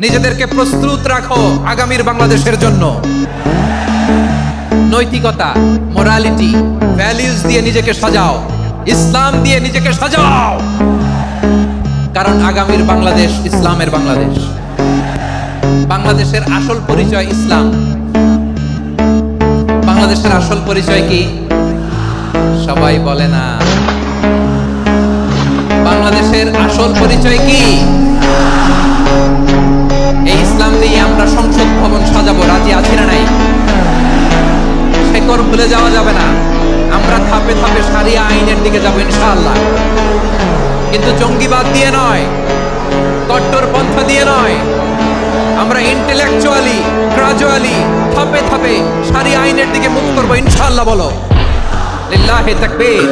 নিজেদেরকে প্রস্তুত রাখো আগামীর বাংলাদেশের জন্য। নৈতিকতা, মোরালিটি, ভ্যালিউজ দিয়ে নিজেকে সাজাও, ইসলাম দিয়ে নিজেকে সাজাও, কারণ আগামীর বাংলাদেশ ইসলামের বাংলাদেশ। বাংলাদেশের আসল পরিচয় ইসলাম। বাংলাদেশের আসল পরিচয় কি? সবাই বলে না। বাংলাদেশের আসল পরিচয় কি? এই ইসলাম নিয়ে আমরা সংসদ ভবন সাজাবো, রাজি আছি না নাই? শেকড় ভুলে যাওয়া যাবে না। আমরা ধাপে ধাপে শারিয়া আইনের দিকে যাবো ইনশাআল্লাহ, কিন্তু জঙ্গিবাদ দিয়ে নয়, কট্টরপন্থা দিয়ে নয়। আমরা ইন্টেলেকচুয়ালি, গ্রাজুয়ালি, ধাপে ধাপে শারিয়া আইনের দিকে মুখ করবো ইনশাআল্লাহ। বলো লিল্লাহি তাকবীর।